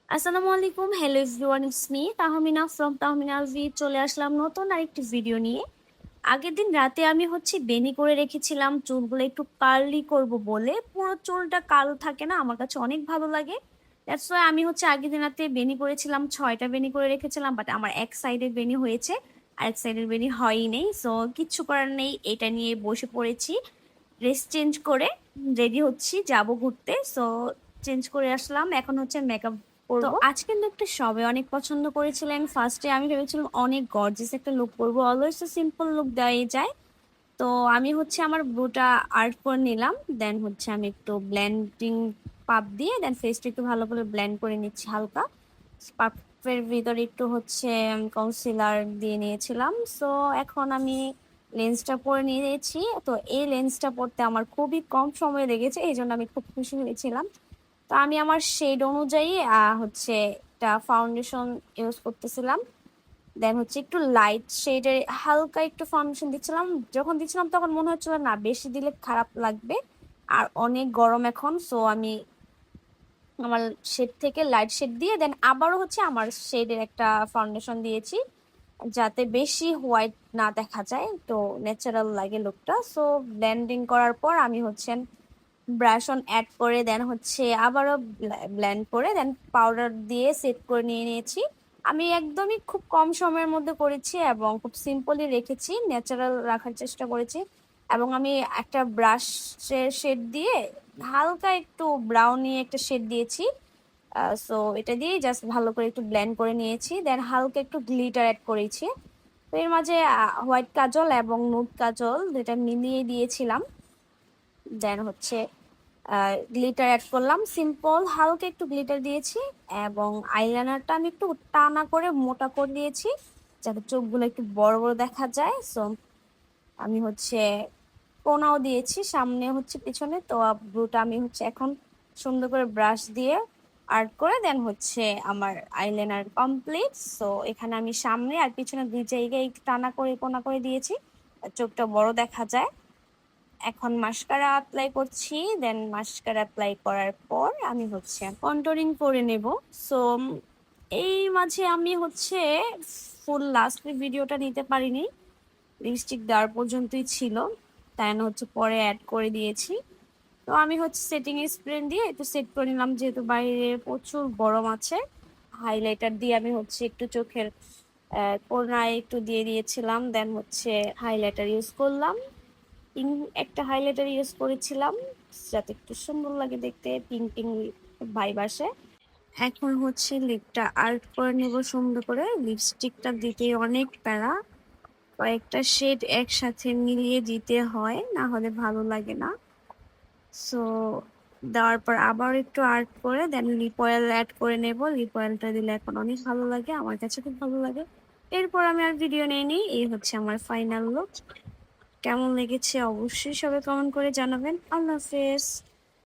আসসালামু আলাইকুম, hello everyone, it's me Tahmina from Tahmina V. চলে আসলাম নতুন আরেকটি ভিডিও নিয়ে। আগের দিন রাতে আমি বেনি করে রেখেছিলাম চুলগুলো একটু কার্লি করব বলে। পুরো চুলটা কালো থাকে না, আমার কাছে অনেক ভালো লাগে। দ্যাটস ওয়াই আমি আগের দিন রাতে বেনি করেছিলাম, 6টা বেনি করে রেখেছিলাম, বাট আমার এক সাইডের বেনি হয়েছে, আরেক সাইডের বেনি হয়ই নেই। সো কিচ্ছু করার নেই, এটা নিয়ে বসে পড়েছি। ড্রেস চেঞ্জ করে রেডি হচ্ছি, যাব ঘুরতে। সো চেঞ্জ করে আসলাম, এখন মেকআপ করব। তো আজকের লুকটা সবাই অনেক পছন্দ করেছিলেন। ফার্স্টে আমি ভেবেছিলাম অনেক গর্জিয়াস একটা লুক করবো, অলওয়েজ তো সিম্পল লুক দেওয়াই যায়। তো আমি আমার ব্রুটা আর্ট করে নিলাম, দেন আমি একটু ব্লেন্ডিং পাপ দিয়ে দেন ফেসটা একটু ভালো করে ব্লেন্ড করে নিচ্ছি হালকা। পাপের ভিতরে একটু কনসিলার দিয়ে নিয়েছিলাম। সো এখন আমি লেন্সটা পরে নিয়েছি। তো এই লেন্সটা পরতে আমার খুবই কম সময় লেগেছে, এই জন্য আমি খুব খুশি হয়েছিলাম। তো আমি আমার শেড অনুযায়ী একটা ফাউন্ডেশন ইউজ করতেছিলাম। দেন একটু লাইট শেডের হালকা একটু ফাউন্ডেশন দিচ্ছিলাম। যখন দিচ্ছিলাম তখন মনে হচ্ছিল না বেশি দিলে খারাপ লাগবে, আর অনেক গরম এখন। সো আমি আমার শেড থেকে লাইট শেড দিয়ে দেন আবারও আমার শেডের একটা ফাউন্ডেশন দিয়েছি, যাতে বেশি হোয়াইট না দেখা যায়, তো ন্যাচারাল লাগে লুকটা। সো ব্লেন্ডিং করার পর আমি ব্রাশ অন অ্যাড করে দেন আবারও ব্লেন্ড করে দেন পাউডার দিয়ে সেট করে নিয়েছি। আমি একদমই খুব কম সময়ের মধ্যে করেছি এবং খুব সিম্পলি রেখেছি, ন্যাচারাল রাখার চেষ্টা করেছি। এবং আমি একটা ব্রাশের শেড দিয়ে হালকা একটু ব্রাউনি একটা শেড দিয়েছি। সো এটা দিয়ে জাস্ট ভালো করে একটু ব্লেন্ড করে নিয়েছি, দেন হালকা একটু গ্লিটার অ্যাড করেছি। তো এর মাঝে হোয়াইট কাজল এবং নুড কাজল দুটা মিলিয়ে দিয়েছিলাম। দেন গ্লিটার অ্যাড করলাম, সিম্পল হালকা একটু গ্লিটার দিয়েছি। এবং আইলাইনারটা আমি একটু টানা করে মোটা করে দিয়েছি, যাতে চোখগুলো একটু বড় বড় দেখা যায়। সো আমি কোনাও দিয়েছি, সামনে পিছনে। তো ব্রুটা আমি এখন সুন্দর করে ব্রাশ দিয়ে আর্ট করে দেন আমার আইলাইনার কমপ্লিট। সো এখানে আমি সামনে আর পিছনে দুই জায়গায় একটু টানা করে কোনা করে দিয়েছি, চোখটা বড় দেখা যায়। এখন মাস্কারা অ্যাপ্লাই করছি, দেন মাস্কারা অ্যাপ্লাই করার পর আমি কন্টুরিং করে নেব। সো এই মাঝে আমি ফুল লাস্ট ভিডিওটা নিতে পারিনি, লিপস্টিক দেওয়ার পর্যন্তই ছিল, তাই না পরে অ্যাড করে দিয়েছি। তো আমি সেটিং স্প্রে দিয়ে একটু সেট করে নিলাম, যেহেতু বাইরে প্রচুর গরম আছে। হাইলাইটার দিয়ে আমি একটু চোখের কোনায় একটু দিয়ে দিয়েছিলাম, দেন হাইলাইটার ইউজ করলাম। পিঙ্ক একটা হাইলাইটার ইউজ করেছিলাম, যাতে একটু সুন্দর লাগে দেখতে, পিঙ্ক পিঙ্ক ভাইব আসে। এখন লিপটা আর্ট করে নেব সুন্দর করে। লিপস্টিকটা দিতে অনেক প্যারা, কয়েকটা শেড একসাথে মিলিয়ে দিতে হয়, না হলে ভালো লাগে না। সো দেওয়ার পর আবার একটু আর্ট করে দেন লিপ অয়েল অ্যাড করে নেব। লিপ অয়েলটা দিলে এখন অনেক ভালো লাগে, আমার কাছে খুব ভালো লাগে। এরপর আমি আর ভিডিও নেইনি, এই আমার ফাইনাল লুক। কেমন লেগেছে অবশ্যই সবাই কমেন্ট করে জানাবেন। আল্লাহ হাফেজ।